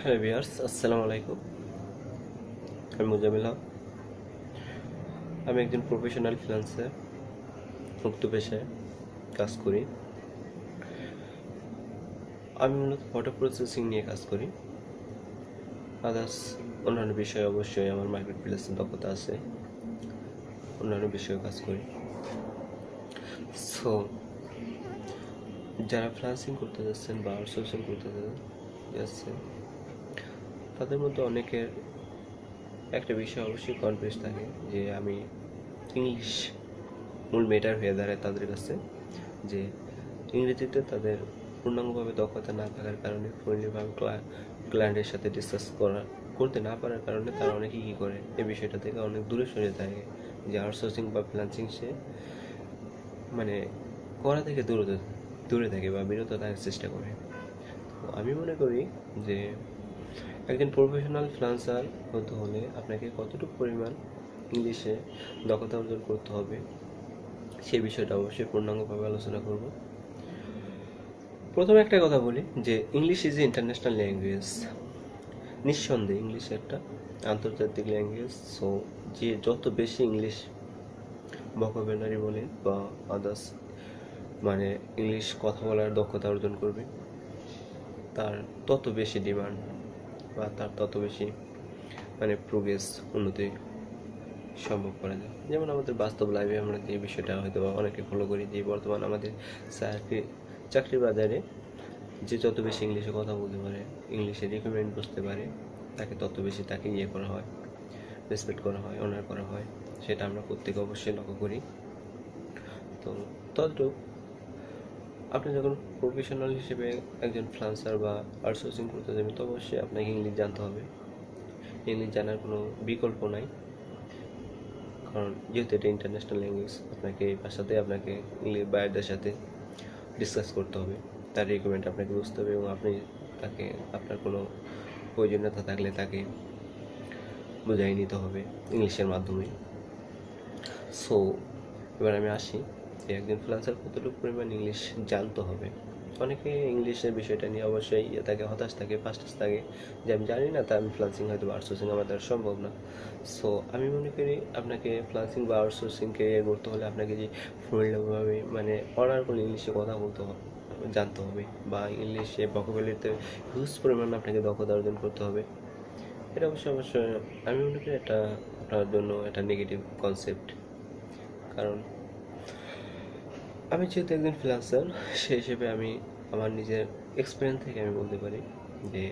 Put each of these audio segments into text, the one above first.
Hello viewers, আসসালামু আলাইকুম। আমি মুজামিল হক। আমি একজন প্রফেশনাল ফ্রিল্যান্সার, মুক্ত পেশায় কাজ করি। আমি মূলত ফটো প্রসেসিং নিয়ে কাজ করি। আদার্স অন্যান্য বিষয়ে অবশ্যই আমার মার্কেট প্লেসে দক্ষতা আছে, অন্যান্য বিষয়ে কাজ করি। সো যারা ফ্রিল্যান্সিং করতে যাচ্ছেন বা আউটসোর্সিং করতে যাচ্ছেন, তাদের মধ্যে অনেকের একটা বিষয় অবশ্যই কনফিউজ থাকে যে আমি ইংলিশ মূল মেটার হয়ে দাঁড়ায় তাদের কাছে, যে ইংরেজিতে তাদের পূর্ণাঙ্গভাবে দক্ষতা না থাকার কারণে ফ্লুয়েন্টলিভাবে ক্লায়েন্টের সাথে ডিসকাস করতে না পারার কারণে তারা অনেকেই কী করে এই বিষয়টা থেকে অনেক দূরে সরে থাকে, যে আউটসোর্সিং বা ফ্রিল্যান্সিং সে মানে করা থেকে দূরে থাকে বা বিরত থাকার চেষ্টা করে। তো আমি মনে করি যে একজন প্রফেশনাল ফ্রিল্যান্সার হতে হলে আপনাকে কতটুকু পরিমাণ ইংলিশে দক্ষতা অর্জন করতে হবে সেই বিষয়টা অবশ্যই পূর্ণাঙ্গভাবে আলোচনা করব। প্রথমে একটা কথা বলি যে English is a international language. নিঃসন্দেহে ইংলিশ একটা আন্তর্জাতিক ল্যাঙ্গুয়েজ। সো যে যত বেশি ইংলিশ ভোকাবুলারি বলেন বা আদার্স ইংলিশ কথা বলার দক্ষতা অর্জন করবে, তার তত বেশি ডিমান্ড বা তার তত বেশি প্রোগ্রেস উন্নতি সম্ভব করা যায়। যেমন আমাদের বাস্তব লাইফে আমরা যে বিষয়টা হয়তো অনেকে ফলো করি, যে বর্তমান আমাদের চাকরির বাজারে যে যত বেশি ইংলিশে কথা বলতে পারে, ইংলিশে রিকমেন্ড বুঝতে পারে, তাকে তত বেশি তাকে করা হয়, রেসপেক্ট করা হয়, অনার করা হয়। সেটা আমরা প্রত্যেকে অবশ্যই লক্ষ্য করি। তো তদ্রূপ আপনি যখন প্রফেশনাল হিসেবে একজন ফ্রিল্যান্সার বা আউটসোর্সিং করতে যাবেন, তো অবশ্যই আপনাকে ইংলিশ জানতে হবে। ইংলিশ জানার কোনো বিকল্প নাই, কারণ যেহেতু এটা ইন্টারন্যাশনাল ল্যাঙ্গুয়েজ, আপনাকে এই ভাষাতে আপনাকে ইংলিশ বাইরের সাথে ডিসকাস করতে হবে, তার রিকোয়ারমেন্ট আপনাকে বুঝতে হবে এবং আপনি তাকে আপনার কোনো প্রয়োজনীয়তা থাকলে তাকে বোঝাই নিতে হবে ইংলিশের মাধ্যমে। সো এবার আমি আসি যে একজন ফ্রিল্যান্সার কতটুকু পরিমাণ ইংলিশ জানতে হবে। অনেকে ইংলিশের বিষয়টা নিয়ে অবশ্যই তাকে হতাশ থাকে, ফাস্টাস থাকে, যে আমি জানি না, তা আমি ফ্রিল্যান্সিং হয়তো আউটসোর্সিং আমার দ্বারা সম্ভব না। সো আমি মনে করি আপনাকে ফ্রিল্যান্সিং বা আউটসোর্সিংকে করতে হলে আপনাকে যে ফ্লুয়েন্টভাবে অনার্গল ইংলিশে কথা বলতে জানতে হবে বা ইংলিশে ভোকাবুলারিতে হিউজ পরিমাণ আপনাকে দক্ষতা অর্জন করতে হবে। এটা অবশ্যই আমি মনে করি এটা আপনার জন্য একটা নেগেটিভ কনসেপ্ট। কারণ আমি যেহেতু একজন ফ্রিল্যান্সার, সেই হিসেবে আমি আমার নিজের এক্সপিরিয়েন্স থেকে আমি বলতে পারি যে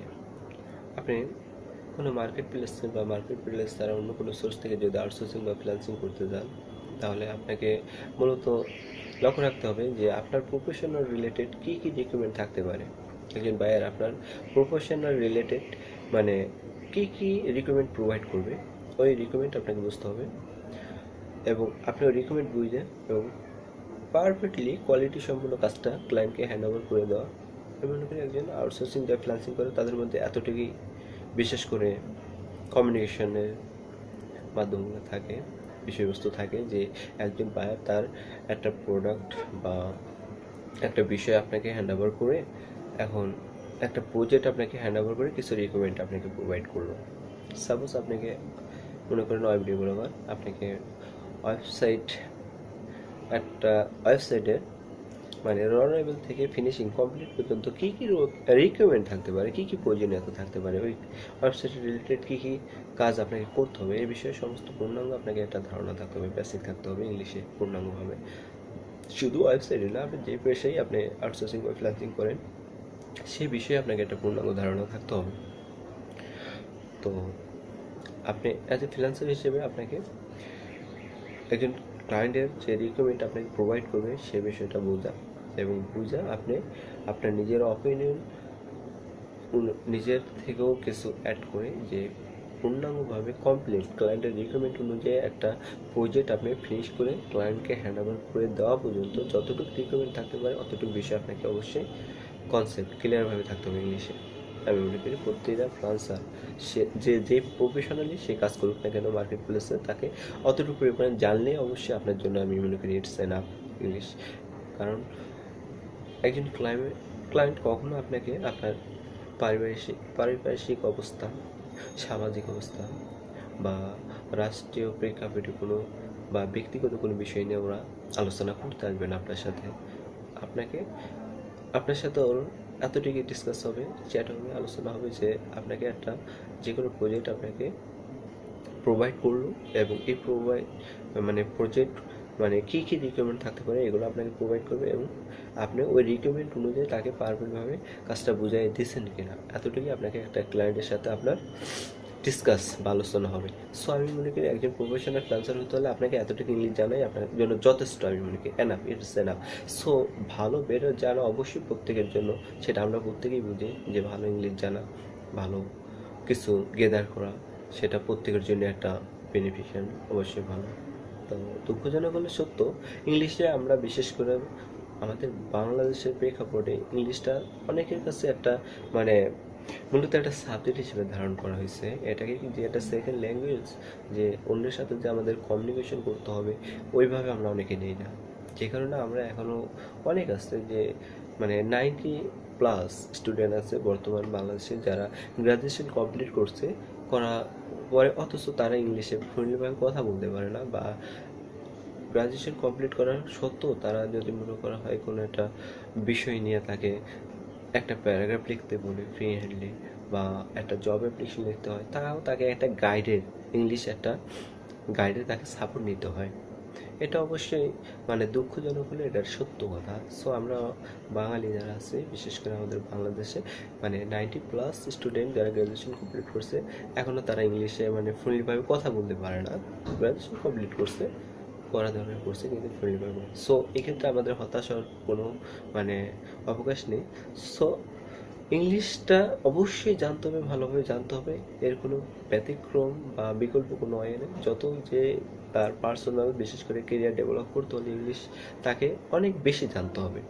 আপনি কোনো মার্কেট প্লেস ছাড়া অন্য কোনো সোর্স থেকে যদি আউটসোর্সিং বা ফ্রিল্যান্সিং করতে যান, তাহলে আপনাকে মূলত লক্ষ্য রাখতে হবে যে আপনার প্রফেশনাল রিলেটেড কী কী রিকোয়ারমেন্ট থাকতে পারে। একজন বায়ার আপনার প্রফেশনাল রিলেটেড কী কী রিকোয়ারমেন্ট প্রোভাইড করবে, ওই রিকোয়ারমেন্ট আপনাকে বুঝতে হবে এবং আপনি ওই রিকোয়ারমেন্ট বুঝে এবং পারফেক্টলি কোয়ালিটি সম্পূর্ণ কাজটা ক্লায়েন্টকে হ্যান্ড ওভার করে দেওয়া। আমি মনে করি একজন আউটসোর্সিং যা ফ্রিল্যান্সিং করে তাদের মধ্যে এতটুকুই বিশেষ করে কমিউনিকেশনের মাধ্যমগুলো থাকে, বিষয়বস্তু থাকে, যে একজন বায়ার তার একটা প্রোডাক্ট বা একটা বিষয় আপনাকে হ্যান্ড ওভার করে, এখন একটা প্রজেক্ট আপনাকে হ্যান্ড ওভার করে কিছু রিকোয়ারমেন্ট আপনাকে প্রোভাইড করলো। সাপোজ আপনাকে মনে করেন ওয়েব ডেভেলপার, আপনাকে একটা ওয়েবসাইটের র লেভেল থেকে ফিনিশিং কমপ্লিট পর্যন্ত কী কী রিকোয়ারমেন্ট থাকতে পারে, কী কী প্রয়োজনীয়তা থাকতে পারে, ওই ওয়েবসাইটের রিলেটেড কী কী কাজ আপনাকে করতে হবে, এই বিষয়ে সমস্ত পূর্ণাঙ্গ আপনাকে একটা ধারণা থাকতে হবে, বেসিক থাকতে হবে ইংলিশে পূর্ণাঙ্গভাবে। শুধু ওয়েবসাইটে না, আপনি যে পেশায় আপনি আউটসোর্সিং বা ফ্রিল্যান্সিং করেন সেই বিষয়ে আপনাকে একটা পূর্ণাঙ্গ ধারণা থাকতে হবে। তো আপনি অ্যাজ এ ফ্রিল্যান্সার হিসেবে আপনাকে একজন ক্লায়েন্টের যে রিকোয়ারমেন্ট আপনাকে প্রোভাইড করবে সে বিষয়টা বুঝা আপনি আপনার নিজের অপিনিয়ন নিজের থেকেও কিছু অ্যাড করে যে পূর্ণাঙ্গভাবে কমপ্লিট ক্লায়েন্টের রিকোয়ারমেন্ট অনুযায়ী একটা প্রজেক্ট আপনি ফিনিশ করে ক্লায়েন্টকে হ্যান্ড ওভার করে দেওয়া পর্যন্ত যতটুকু রিকোয়ারমেন্ট থাকতে পারে অতটুকু বিষয় আপনাকে অবশ্যই কনসেপ্ট ক্লিয়ারভাবে থাকতে হবে ইংলিশে। আমি মনে করি প্রত্যেকটা ফ্রিল্যান্সার সে যে প্রফেশনালি সে কাজ করুক না কেন মার্কেট প্লেসে, তাকে অতটুকু পরিমাণ জানলে অবশ্যই আপনার জন্য আমি মনে করি ইটস এনাফ ইংলিশ। কারণ একজন ক্লায়েন্ট কখনো আপনাকে আপনার পারিপার্শ্বিক অবস্থা, সামাজিক অবস্থা বা রাষ্ট্রীয় প্রেক্ষাপটে কোনো বা ব্যক্তিগত কোনো বিষয় নিয়ে ওরা আলোচনা করতে আসবে না আপনার সাথে। আপনার সাথে ওর এতটুকু ডিসকাস হবে, চ্যাট হবে, আলোচনা হবে যে আপনাকে একটা যে কোনো প্রজেক্ট আপনাকে প্রোভাইড করলো এবং এই প্রজেক্ট কী কী রিকোয়ারমেন্ট থাকতে পারে এগুলো আপনাকে প্রোভাইড করবে এবং আপনি ওই রিকোয়ারমেন্ট অনুযায়ী তাকে পারফেক্টভাবে কাজটা বুঝাই দিয়েছেন কিনা এতটুকুই আপনাকে একটা ক্লায়েন্টের সাথে আপনার ডিসকাস বা আলোচনা হবে। সো আমি মনে করি একজন প্রফেশনাল ফ্রিল্যান্সার হতে হলে আপনাকে এতটুকু ইংলিশ জানাই আপনার জন্য যথেষ্ট। আমি মনে করি এনাফ, ইটস এনাফ। সো ভালো বেরো জানা অবশ্যই প্রত্যেকের জন্য, সেটা আমরা প্রত্যেকেই বুঝি যে ভালো ইংলিশ জানা, ভালো কিছু গেদার করা, সেটা প্রত্যেকের জন্য একটা বেনিফিশিয়াল, অবশ্যই ভালো। তো দুঃখজনক হলে সত্য, ইংলিশে আমরা বিশেষ করে আমাদের বাংলাদেশের প্রেক্ষাপটে ইংলিশটা অনেকের কাছে একটা মূলত একটা সাবজেক্ট হিসেবে ধারণ করা হয়েছে। এটাকে যে একটা সেকেন্ড ল্যাঙ্গুয়েজ, যে অন্যের সাথে যে আমাদের কমিউনিকেশন করতে হবে, ওইভাবে আমরা অনেকে নেই না। যে কারণে আমরা এখনও অনেক আছে যে 90+ স্টুডেন্ট আছে বর্তমান বাংলাদেশে যারা গ্র্যাজুয়েশন কমপ্লিট করা পরে অথচ তারা ইংলিশে ফ্লুয়েন্টলিভাবে কথা বলতে পারে না, বা গ্র্যাজুয়েশন কমপ্লিট করার সত্ত্বেও তারা যদি মনে করা হয় কোনো একটা বিষয় নিয়ে তাকে একটা প্যারাগ্রাফ লিখতে বলে ফ্রি হ্যান্ডলি বা একটা জব অ্যাপ্লিকেশন লিখতে হয়, তারাও তাকে একটা গাইডের তাকে সাপোর্ট নিতে হয়। এটা অবশ্যই দুঃখজনক হলে এটার সত্য কথা। সো আমরা বাঙালি যারা আছে, বিশেষ করে আমাদের বাংলাদেশে 90+ স্টুডেন্ট যারা গ্র্যাজুয়েশন কমপ্লিট করছে এখনও তারা ইংলিশে ফ্লুয়েন্টলিভাবে কথা বলতে পারে না। গ্র্যাজুয়েশন কমপ্লিট পড়াশোনা করছে কিন্তু ফ্লুয়েন্টলিভাবে। সো এক্ষেত্রে আমাদের হতাশার কোনো অবকাশ নেই। সো ইংলিশটা অবশ্যই জানতে হবে, ভালোভাবে জানতে হবে, এর কোনো ব্যতিক্রম বা বিকল্প কোনো ওয়ে নেই। যে তার পার্সোনাল বিশেষ করে কেরিয়ার ডেভেলপ করতে হলে ইংলিশ তাকে অনেক বেশি জানতে হবে।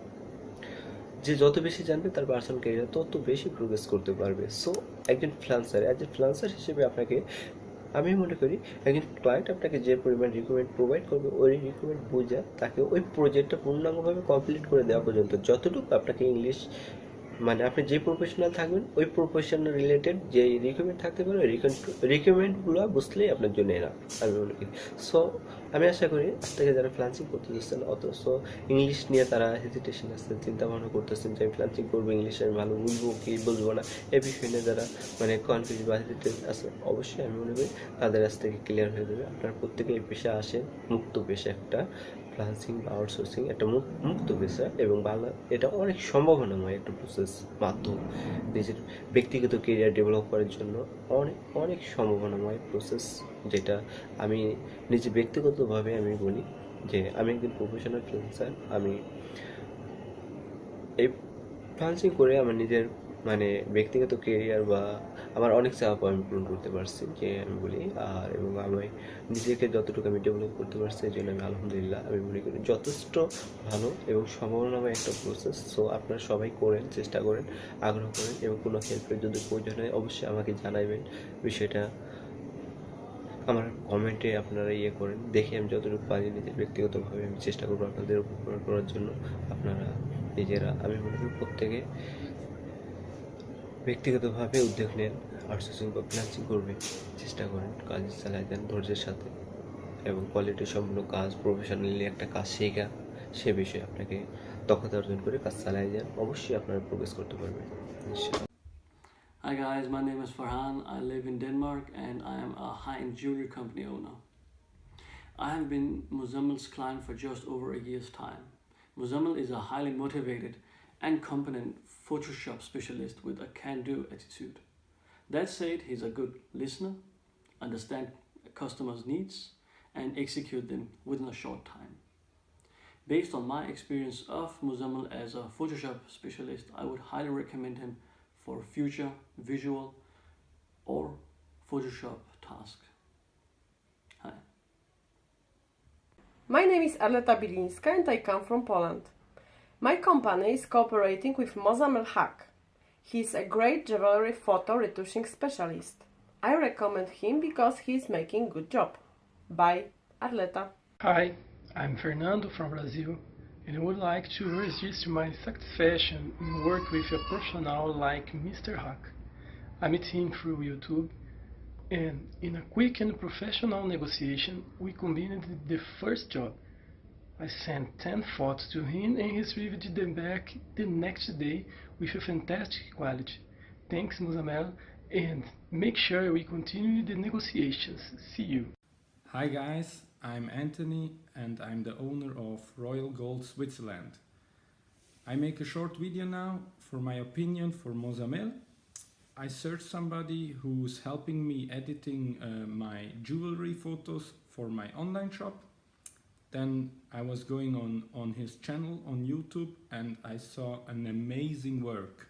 যে যত বেশি জানবে তার পার্সোনাল কেরিয়ার তত বেশি প্রোগ্রেস করতে পারবে। সো একজন ফ্রিল্যান্সার হিসেবে আমি মনে করি একজন ক্লায়েন্ট আপনাকে যে পরিমাণ রিকোয়ারমেন্ট প্রোভাইড করবে, ওই রিকোয়ারমেন্ট বুঝে তাকে ওই প্রজেক্টটা পূর্ণাঙ্গভাবে কমপ্লিট করে দেওয়া পর্যন্ত যতটুকু আপনাকে ইংলিশ আপনি যে প্রফেশনাল থাকবেন ওই প্রফেশনাল রিলেটেড যে রিকোয়ারমেন্ট থাকতে পারে ওই রিকোয়ারমেন্টগুলো বুঝলেই আপনার জন্য এরা, আমি মনে করি। সো আমি আশা করি আজ থেকে যারা ফ্রিল্যান্সিং করতে চাচ্ছেন অথচ ইংলিশ নিয়ে তারা হেজিটেশন আছে, চিন্তা ভাবনা করতেছেন যে আমি ফ্রিল্যান্সিং করবো, ইংলিশ আমি ভালো বুঝবো কি বুঝবো না, এই বিষয় নিয়ে যারা কনফিউজ বা হেজিটেশন আছে, অবশ্যই আমি মনে করি তাদের কাছ থেকে ক্লিয়ার হয়ে যাবে। আপনারা প্রত্যেকে এই পেশা আসেন, মুক্ত পেশা একটা ফ্রিল্যান্সিং বা আউটসোর্সিং একটা মুক্ত পেশা এবং এটা অনেক সম্ভাবনাময় একটা প্রসেস, মাধ্যম নিজের ব্যক্তিগত কেরিয়ার ডেভেলপ করার জন্য অনেক অনেক সম্ভাবনাময় প্রসেস, যেটা আমি নিজে ব্যক্তিগতভাবে আমি বলি যে আমি একজন প্রফেশনাল ফ্রিল্যান্সার। আমি এই ফ্রিল্যান্সিং করে আমার নিজের ব্যক্তিগত কেরিয়ার বা আমার অনেক চাপ আমি পূরণ করতে পারছি, যে আমি বলি। এবং আমি নিজেকে যতটুকু আমি ডেভেলপ করতে পারছি এই জন্য আমি আলহামদুলিল্লাহ আমি মনে করি যথেষ্ট ভালো এবং সম্ভাবনাময় একটা প্রসেস। সো আপনারা সবাই করেন, চেষ্টা করেন, আগ্রহ করেন এবং কোনো হেল্পের যদি প্রয়োজন হয় অবশ্যই আমাকে জানাবেন। বিষয়টা আমার কমেন্টে আপনারা করেন, দেখে আমি যতটুকু পারি নিজের ব্যক্তিগতভাবে আমি চেষ্টা করবো আপনাদের উপকার করার জন্য। আপনারা নিজেরা আমি মনে করি প্রত্যেকে ব্যক্তিগতভাবে উদ্যোগ নেন, আউটসোর্সিং বা ফ্রিল্যান্সিং করবে, চেষ্টা করেন, কাজ চালায় যান ধৈর্যের সাথে এবং কোয়ালিটি সম্পূর্ণ কাজ, প্রফেশনালি একটা কাজ শেখা, সে বিষয়ে আপনাকে দক্ষতা অর্জন করে কাজ চালায় যান, অবশ্যই আপনারা প্রোগ্রেস করতে পারবেন। Hi guys, my name is Farhan. I live in Denmark and I am a high-end jewelry company owner. I have been Muzamil's client for just over a year's time. Muzamil is a highly motivated and competent Photoshop specialist with a can-do attitude. That said, he's a good listener, understand customers' needs, and execute them within a short time. Based on my experience of Muzamil as a Photoshop specialist, I would highly recommend him for future visual or Photoshop tasks. Hi. My name is Arleta Bilińska and I come from Poland. My company is cooperating with Muzamil Hack. He is a great jewelry photo retouching specialist. I recommend him because he is making good job. Bye, Arleta. Hi, I'm Fernando from Brazil and I would like to register my satisfaction in work with a professional like Mr. Hack. I met him through YouTube, and in a quick and professional negotiation, we combined the first job. I sent 10 photos to him and he received them back the next day with a fantastic quality. Thanks, Muzamel, and make sure we continue the negotiations. See you. Hi guys, I'm Anthony and I'm the owner of Royal Gold Switzerland. I make a short video now for my opinion for Mozamel. I searched somebody who's helping me editing my jewelry photos for my online shop. Then I was going on his channel on YouTube and I saw an amazing work.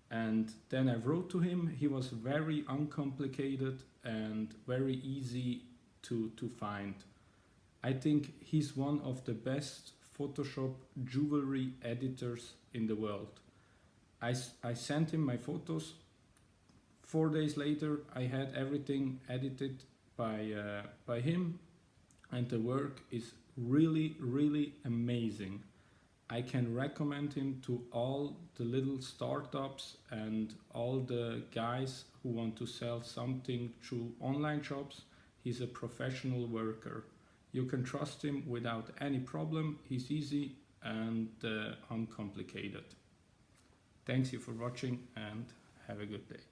And then I wrote to him. He was very uncomplicated and very easy to find. I think he's one of the best Photoshop jewelry editors in the world. I sent him my photos. 4 days later I had everything edited by him, and the work is really amazing. I can recommend him to all the little startups and all the guys who want to sell something through online shops. He's a professional worker. You can trust him without any problem. He's easy and uncomplicated. Thanks you for watching and have a good day.